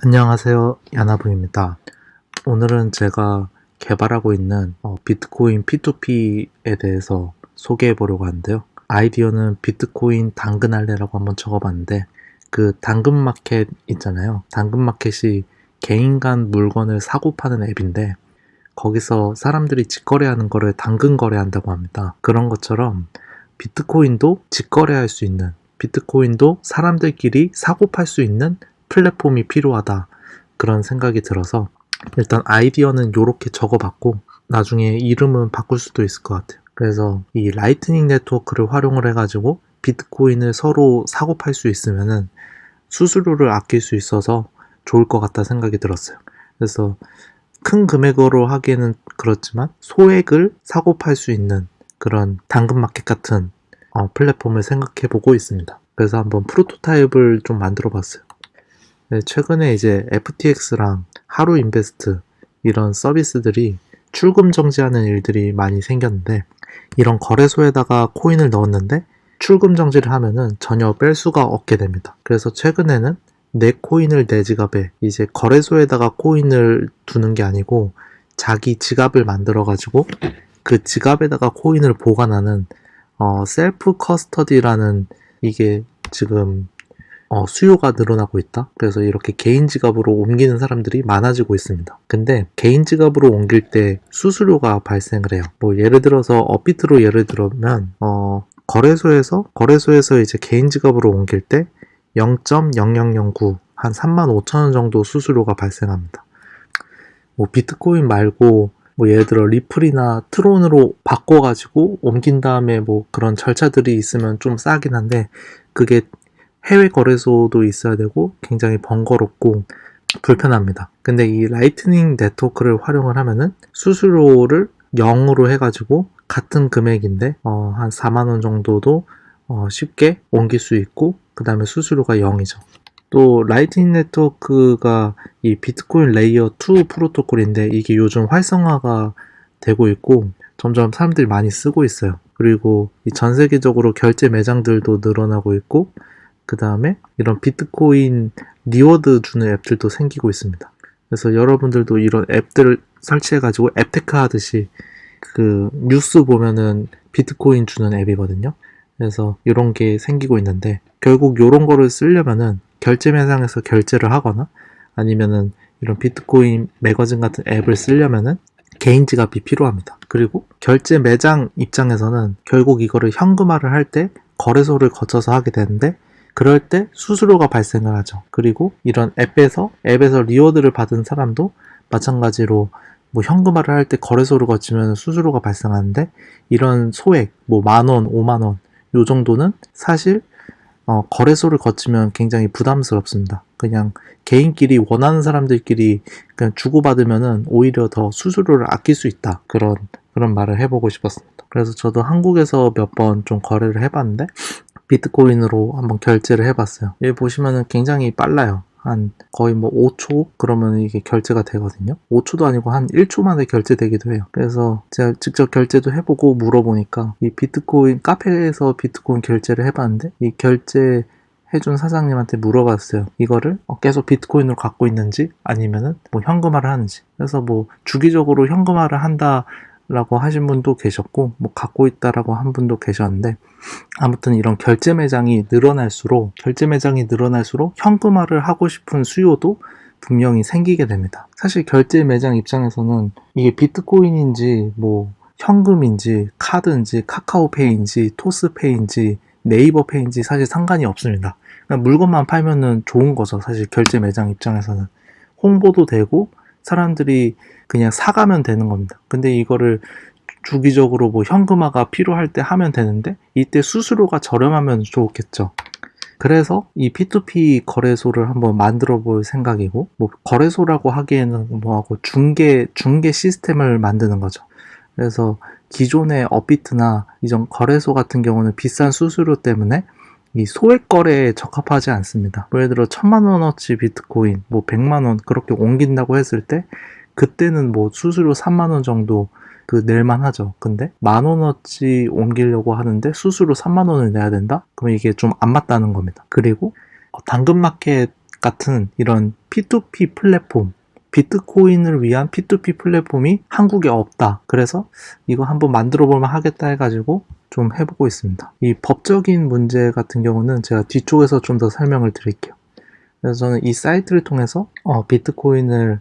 안녕하세요. 야나부입니다. 오늘은 제가 개발하고 있는 비트코인 P2P에 대해서 소개해 보려고 하는데요. 아이디어는 비트코인 당근알레라고 한번 적어봤는데, 그 당근마켓 있잖아요. 당근마켓이 개인 간 물건을 사고 파는 앱인데, 거기서 사람들이 직거래하는 거를 당근 거래한다고 합니다. 그런 것처럼 비트코인도 직거래할 수 있는, 비트코인도 사람들끼리 사고 팔 수 있는 플랫폼이 필요하다, 그런 생각이 들어서 일단 아이디어는 이렇게 적어봤고, 나중에 이름은 바꿀 수도 있을 것 같아요. 그래서 이 라이트닝 네트워크를 활용을 해가지고 비트코인을 서로 사고 팔 수 있으면은 수수료를 아낄 수 있어서 좋을 것 같다 생각이 들었어요. 그래서 큰 금액으로 하기에는 그렇지만 소액을 사고 팔 수 있는 그런 당근마켓 같은 플랫폼을 생각해 보고 있습니다. 그래서 한번 프로토타입을 좀 만들어 봤어요. 네, 최근에 이제 FTX랑 하루 인베스트 이런 서비스들이 출금 정지하는 일들이 많이 생겼는데, 이런 거래소에다가 코인을 넣었는데 출금 정지를 하면은 전혀 뺄 수가 없게 됩니다. 그래서 최근에는 내 코인을 내 지갑에, 이제 거래소에다가 코인을 두는 게 아니고 자기 지갑을 만들어 가지고 그 지갑에다가 코인을 보관하는 셀프 커스터디라는, 이게 지금 수요가 늘어나고 있다. 그래서 이렇게 개인 지갑으로 옮기는 사람들이 많아지고 있습니다. 근데 개인 지갑으로 옮길 때 수수료가 발생을 해요. 뭐 예를 들어서 업비트로 예를 들면 거래소에서 이제 개인 지갑으로 옮길 때 0.0009, 한 35,000원 정도 수수료가 발생합니다. 뭐 비트코인 말고 뭐 예를 들어 리플이나 트론으로 바꿔가지고 옮긴 다음에 뭐 그런 절차들이 있으면 좀 싸긴 한데, 그게 해외 거래소도 있어야 되고 굉장히 번거롭고 불편합니다. 근데 이 라이트닝 네트워크를 활용을 하면은 수수료를 0으로 해가지고 같은 금액인데 한 4만원 정도도 쉽게 옮길 수 있고, 그 다음에 수수료가 0이죠. 또 라이트닝 네트워크가 이 비트코인 레이어 2 프로토콜인데, 이게 요즘 활성화가 되고 있고 점점 사람들이 많이 쓰고 있어요. 그리고 전 세계적으로 결제 매장들도 늘어나고 있고, 그 다음에 이런 비트코인 리워드 주는 앱들도 생기고 있습니다. 그래서 여러분들도 이런 앱들을 설치해가지고 앱테크 하듯이, 그 뉴스 보면은 비트코인 주는 앱이거든요. 그래서 이런 게 생기고 있는데, 결국 이런 거를 쓰려면은 결제 매장에서 결제를 하거나 아니면은 이런 비트코인 매거진 같은 앱을 쓰려면은 개인 지갑이 필요합니다. 그리고 결제 매장 입장에서는 결국 이거를 현금화를 할 때 거래소를 거쳐서 하게 되는데, 그럴 때 수수료가 발생을 하죠. 그리고 이런 앱에서 리워드를 받은 사람도 마찬가지로 뭐 현금화를 할 때 거래소를 거치면 수수료가 발생하는데, 이런 소액 뭐 10,000원, 50,000원 요 정도는 사실 거래소를 거치면 굉장히 부담스럽습니다. 그냥 개인끼리 원하는 사람들끼리 그냥 주고받으면은 오히려 더 수수료를 아낄 수 있다. 그런 말을 해보고 싶었습니다. 그래서 저도 한국에서 몇 번 좀 거래를 해봤는데 비트코인으로 한번 결제를 해봤어요. 여기 보시면은 굉장히 빨라요. 한 거의 뭐 5초 그러면 이게 결제가 되거든요. 5초도 아니고 한 1초 만에 결제되기도 해요. 그래서 제가 직접 결제도 해보고 물어보니까, 이 비트코인 카페에서 비트코인 결제를 해봤는데, 이 결제 해준 사장님한테 물어봤어요. 이거를 계속 비트코인으로 갖고 있는지 아니면은 뭐 현금화를 하는지. 그래서 뭐 주기적으로 현금화를 한다라고 하신 분도 계셨고, 뭐 갖고 있다라고 한 분도 계셨는데, 아무튼 이런 결제 매장이 늘어날수록 현금화를 하고 싶은 수요도 분명히 생기게 됩니다. 사실 결제 매장 입장에서는 이게 비트코인인지 뭐 현금인지 카드인지 카카오페이인지 토스페이인지 네이버페이인지 사실 상관이 없습니다. 그냥 물건만 팔면은 좋은 거죠. 사실 결제 매장 입장에서는 홍보도 되고 사람들이 그냥 사가면 되는 겁니다. 근데 이거를 주기적으로 뭐 현금화가 필요할 때 하면 되는데, 이때 수수료가 저렴하면 좋겠죠. 그래서 이 P2P 거래소를 한번 만들어 볼 생각이고, 뭐 거래소라고 하기에는 뭐하고 중개 시스템을 만드는 거죠. 그래서 기존의 업비트나 이전 거래소 같은 경우는 비싼 수수료 때문에 이 소액 거래에 적합하지 않습니다. 예를 들어 1,000,000원어치 비트코인 뭐 100만원 그렇게 옮긴다고 했을 때, 그때는 뭐 수수료 3만원 정도 낼만 하죠. 근데 10,000원어치 옮기려고 하는데 수수료 30,000원을 내야 된다? 그럼 이게 좀 안 맞다는 겁니다. 그리고 당근마켓 같은 이런 P2P 플랫폼, 비트코인을 위한 P2P 플랫폼이 한국에 없다. 그래서 이거 한번 만들어 볼만 하겠다 해가지고 좀 해보고 있습니다. 이 법적인 문제 같은 경우는 제가 뒤쪽에서 좀 더 설명을 드릴게요. 그래서 저는 이 사이트를 통해서 비트코인을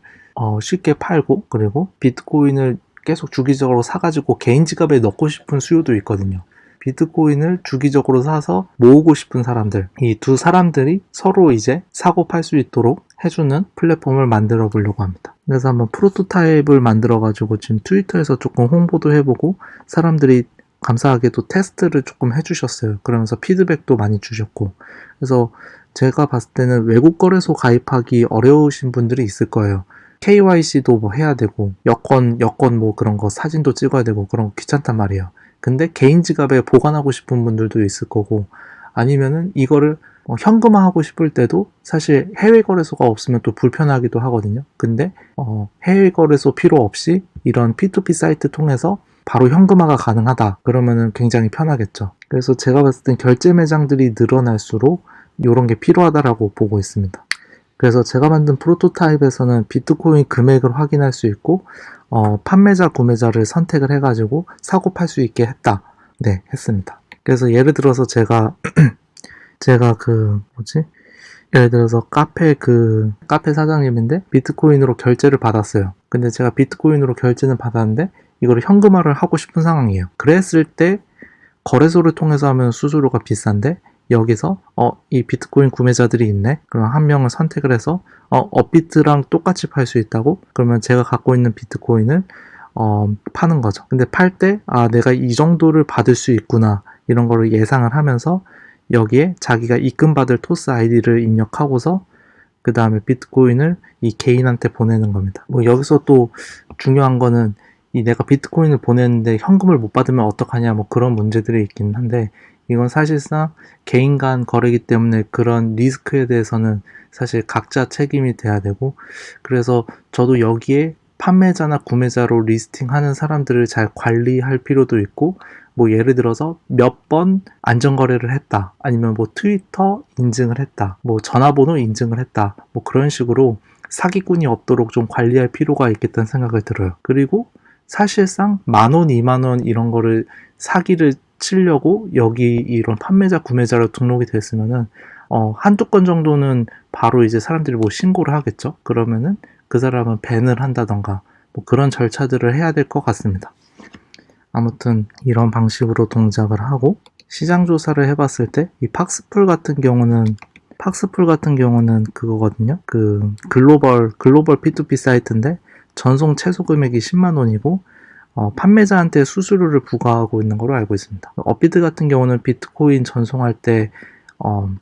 쉽게 팔고, 그리고 비트코인을 계속 주기적으로 사가지고 개인 지갑에 넣고 싶은 수요도 있거든요. 비트코인을 주기적으로 사서 모으고 싶은 사람들, 이 두 사람들이 서로 이제 사고 팔 수 있도록 해주는 플랫폼을 만들어 보려고 합니다. 그래서 한번 프로토타입을 만들어 가지고 지금 트위터에서 조금 홍보도 해보고, 사람들이 감사하게도 테스트를 조금 해주셨어요. 그러면서 피드백도 많이 주셨고, 그래서 제가 봤을 때는 외국 거래소 가입하기 어려우신 분들이 있을 거예요. KYC도 뭐 해야 되고, 여권 뭐 그런 거 사진도 찍어야 되고, 그런 거 귀찮단 말이에요. 근데 개인 지갑에 보관하고 싶은 분들도 있을 거고, 아니면은 이거를 현금화하고 싶을 때도 사실 해외 거래소가 없으면 또 불편하기도 하거든요. 근데 해외 거래소 필요 없이 이런 P2P 사이트 통해서 바로 현금화가 가능하다. 그러면은 굉장히 편하겠죠. 그래서 제가 봤을 땐 결제 매장들이 늘어날수록 이런 게 필요하다라고 보고 있습니다. 그래서 제가 만든 프로토타입에서는 비트코인 금액을 확인할 수 있고, 판매자, 구매자를 선택을 해가지고 사고 팔 수 있게 했다. 네, 했습니다. 그래서 예를 들어서 제가 예를 들어서 카페 사장님인데 비트코인으로 결제를 받았어요. 근데 제가 비트코인으로 결제는 받았는데 이거를 현금화를 하고 싶은 상황이에요. 그랬을 때 거래소를 통해서 하면 수수료가 비싼데, 여기서 이 비트코인 구매자들이 있네. 그럼 한 명을 선택을 해서 업비트랑 똑같이 팔 수 있다고? 그러면 제가 갖고 있는 비트코인을 파는 거죠. 근데 팔 때 내가 이 정도를 받을 수 있구나, 이런 거를 예상을 하면서 여기에 자기가 입금받을 토스 아이디를 입력하고서 그 다음에 비트코인을 이 개인한테 보내는 겁니다. 뭐 여기서 또 중요한 거는, 이 내가 비트코인을 보냈는데 현금을 못 받으면 어떡하냐, 뭐 그런 문제들이 있긴 한데, 이건 사실상 개인 간 거래이기 때문에 그런 리스크에 대해서는 사실 각자 책임이 돼야 되고, 그래서 저도 여기에 판매자나 구매자로 리스팅하는 사람들을 잘 관리할 필요도 있고, 뭐 예를 들어서 몇 번 안전거래를 했다, 아니면 뭐 트위터 인증을 했다, 뭐 전화번호 인증을 했다, 뭐 그런 식으로 사기꾼이 없도록 좀 관리할 필요가 있겠다는 생각을 들어요. 그리고 사실상 10,000원, 20,000원 이런 거를 사기를 치려고 여기 이런 판매자, 구매자로 등록이 됐으면은 한두 건 정도는 바로 이제 사람들이 뭐 신고를 하겠죠. 그러면은 그 사람은 밴을 한다던가 뭐 그런 절차들을 해야 될 것 같습니다. 아무튼 이런 방식으로 동작을 하고, 시장 조사를 해봤을 때 이 팍스풀 같은 경우는 그거거든요. 그 글로벌 P2P 사이트인데 전송 최소 금액이 10만 원이고 판매자한테 수수료를 부과하고 있는 걸로 알고 있습니다. 업비트 같은 경우는 비트코인 전송할 때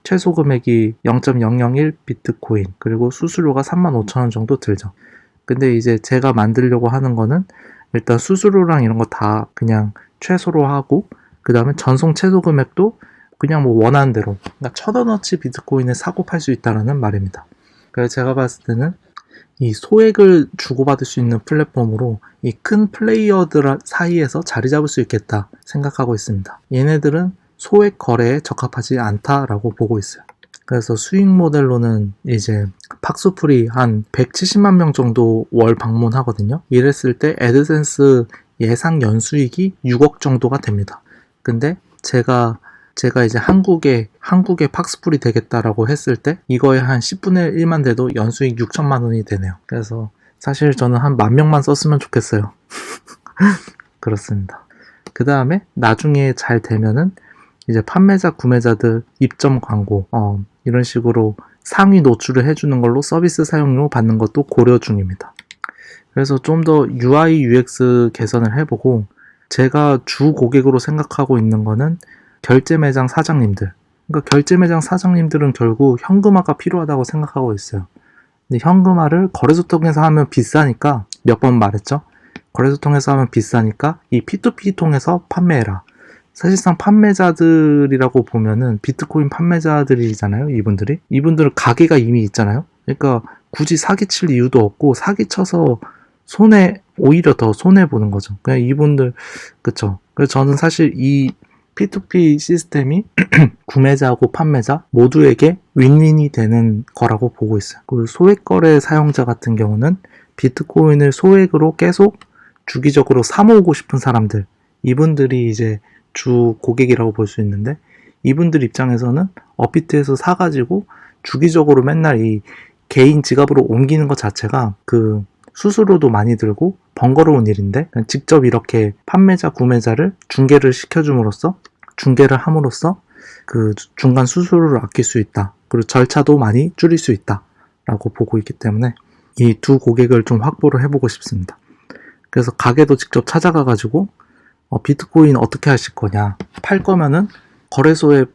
최소 금액이 0.001 비트코인, 그리고 수수료가 35,000원 정도 들죠. 근데 이제 제가 만들려고 하는 거는 일단 수수료랑 이런 거 다 그냥 최소로 하고, 그 다음에 전송 최소 금액도 그냥 뭐 원하는 대로, 그러니까 1,000원어치 비트코인을 사고 팔 수 있다는 말입니다. 그래서 제가 봤을 때는 이 소액을 주고받을 수 있는 플랫폼으로 이 큰 플레이어들 사이에서 자리 잡을 수 있겠다 생각하고 있습니다. 얘네들은 소액 거래에 적합하지 않다라고 보고 있어요. 그래서 수익 모델로는 이제 팍스풀이 한 170만 명 정도 월 방문하거든요. 이랬을 때 애드센스 예상 연수익이 6억 정도가 됩니다. 근데 제가 이제 한국에 팍스풀이 되겠다라고 했을 때 이거에 한 10분의 1만 돼도 연수익 6천만 원이 되네요. 그래서 사실 저는 한 10,000명만 썼으면 좋겠어요. 그렇습니다. 그 다음에 나중에 잘 되면은 이제 판매자, 구매자들 입점 광고 이런 식으로 상위 노출을 해주는 걸로 서비스 사용료 받는 것도 고려 중입니다. 그래서 좀 더 UI, UX 개선을 해보고, 제가 주 고객으로 생각하고 있는 거는 결제 매장 사장님들. 그러니까 결제 매장 사장님들은 결국 현금화가 필요하다고 생각하고 있어요. 근데 현금화를 거래소 통해서 하면 비싸니까, 몇 번 말했죠? 거래소 통해서 하면 비싸니까 이 P2P 통해서 판매해라. 사실상 판매자들이라고 보면은 비트코인 판매자들이잖아요. 이분들은 가게가 이미 있잖아요. 그러니까 굳이 사기칠 이유도 없고, 사기쳐서 오히려 더 손해보는 거죠. 그냥 이분들, 그쵸. 그래서 저는 사실 이 P2P 시스템이 구매자하고 판매자 모두에게 윈윈이 되는 거라고 보고 있어요. 그리고 소액거래 사용자 같은 경우는 비트코인을 소액으로 계속 주기적으로 사모으고 싶은 사람들, 이분들이 이제 주 고객이라고 볼 수 있는데, 이분들 입장에서는 업비트에서 사가지고 주기적으로 맨날 이 개인 지갑으로 옮기는 것 자체가 그 수수료도 많이 들고 번거로운 일인데, 직접 이렇게 판매자 구매자를 중개를 함으로써 그 중간 수수료를 아낄 수 있다. 그리고 절차도 많이 줄일 수 있다 라고 보고 있기 때문에 이 두 고객을 좀 확보를 해보고 싶습니다. 그래서 가게도 직접 찾아가가지고 비트코인 어떻게 하실 거냐, 팔 거면은 거래소에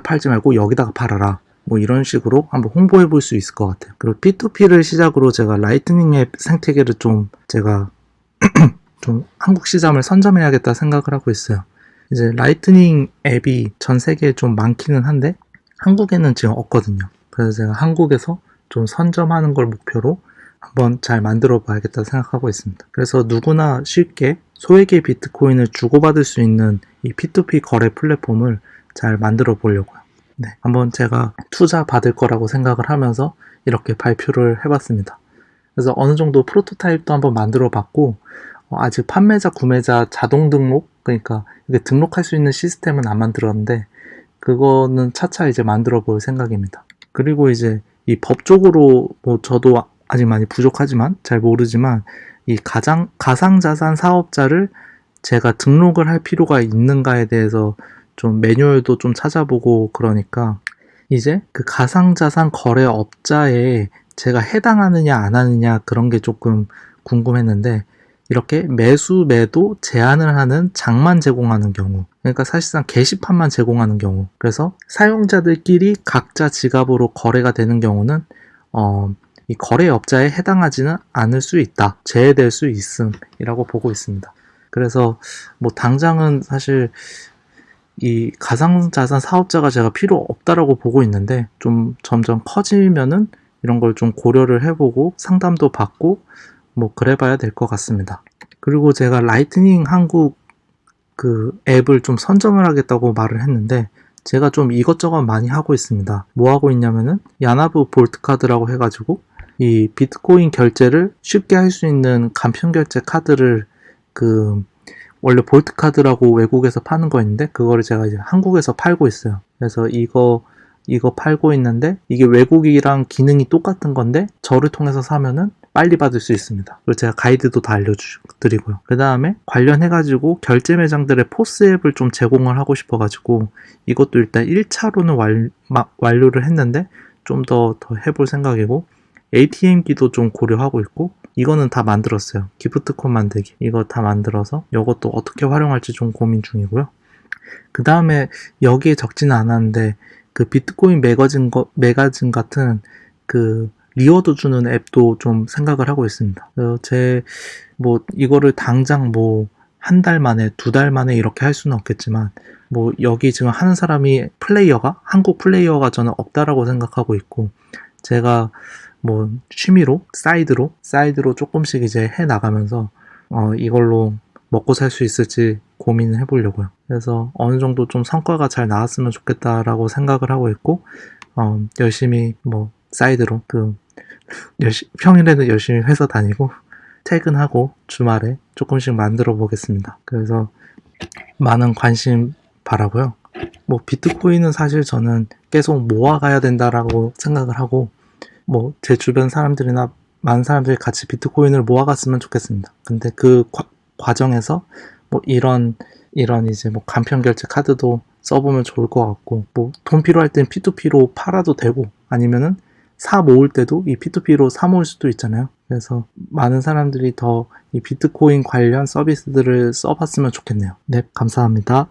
팔지 말고 여기다가 팔아라, 뭐 이런 식으로 한번 홍보해 볼 수 있을 것 같아요. 그리고 P2P를 시작으로 제가 라이트닝 앱 생태계를 제가 좀 한국 시장을 선점해야겠다 생각을 하고 있어요. 이제 라이트닝 앱이 전 세계에 좀 많기는 한데 한국에는 지금 없거든요. 그래서 제가 한국에서 좀 선점하는 걸 목표로 한번 잘 만들어 봐야겠다 생각하고 있습니다. 그래서 누구나 쉽게 소액의 비트코인을 주고받을 수 있는 이 P2P 거래 플랫폼을 잘 만들어 보려고요. 네, 한번 제가 투자 받을 거라고 생각을 하면서 이렇게 발표를 해봤습니다. 그래서 어느 정도 프로토타입도 한번 만들어 봤고, 아직 판매자, 구매자 자동 등록, 그러니까 이게 등록할 수 있는 시스템은 안 만들었는데, 그거는 차차 이제 만들어 볼 생각입니다. 그리고 이제 이 법적으로 뭐 저도 아직 많이 부족하지만, 잘 모르지만, 이 가상자산 사업자를 제가 등록을 할 필요가 있는가에 대해서 좀 매뉴얼도 좀 찾아보고, 그러니까 이제 그 가상자산 거래업자에 제가 해당하느냐 안 하느냐 그런 게 조금 궁금했는데, 이렇게 매수 매도 제한을 하는 장만 제공하는 경우, 그러니까 사실상 게시판만 제공하는 경우, 그래서 사용자들끼리 각자 지갑으로 거래가 되는 경우는 이 거래업자에 해당하지는 않을 수 있다, 제외될 수 있음이라고 보고 있습니다. 그래서 뭐 당장은 사실 이 가상자산 사업자가 제가 필요 없다라고 보고 있는데, 좀 점점 커지면은 이런 걸 좀 고려를 해보고 상담도 받고 뭐 그래봐야 될 것 같습니다. 그리고 제가 라이트닝 한국 그 앱을 좀 선점을 하겠다고 말을 했는데, 제가 좀 이것저것 많이 하고 있습니다. 뭐 하고 있냐면은 야나브 볼트카드라고 해가지고 이 비트코인 결제를 쉽게 할 수 있는 간편 결제 카드를 원래 볼트카드라고 외국에서 파는 거 있는데, 그거를 제가 이제 한국에서 팔고 있어요. 그래서 이거 팔고 있는데, 이게 외국이랑 기능이 똑같은 건데 저를 통해서 사면은 빨리 받을 수 있습니다. 그리고 제가 가이드도 다 알려드리고요. 그 다음에 관련해가지고 결제 매장들의 포스 앱을 좀 제공을 하고 싶어가지고 이것도 일단 1차로는 완료를 했는데 좀 더 해볼 생각이고, ATM기도 좀 고려하고 있고, 이거는 다 만들었어요. 기프트콘 만들기, 이거 다 만들어서 이것도 어떻게 활용할지 좀 고민 중이고요. 그 다음에 여기에 적지는 않았는데 그 비트코인 매거진 같은 그 리워드 주는 앱도 좀 생각을 하고 있습니다. 뭐 이거를 당장 뭐 한 달 만에, 두 달 만에 이렇게 할 수는 없겠지만, 뭐 여기 지금 하는 사람이 한국 플레이어가 저는 없다라고 생각하고 있고, 제가 뭐 취미로 사이드로 조금씩 이제 해 나가면서 이걸로 먹고 살 수 있을지 고민을 해보려고요. 그래서 어느 정도 좀 성과가 잘 나왔으면 좋겠다라고 생각을 하고 있고, 열심히 뭐 사이드로 평일에는 열심히 회사 다니고 퇴근하고 주말에 조금씩 만들어 보겠습니다. 그래서 많은 관심 바라고요. 뭐 비트코인은 사실 저는 계속 모아가야 된다라고 생각을 하고, 뭐 제 주변 사람들이나 많은 사람들이 같이 비트코인을 모아갔으면 좋겠습니다. 근데 그 과정에서 뭐 이런 이제 뭐 간편 결제 카드도 써보면 좋을 것 같고, 뭐 돈 필요할 땐 P2P로 팔아도 되고, 아니면은 사 모을 때도 이 P2P로 사 모을 수도 있잖아요. 그래서 많은 사람들이 더 이 비트코인 관련 서비스들을 써봤으면 좋겠네요. 네, 감사합니다.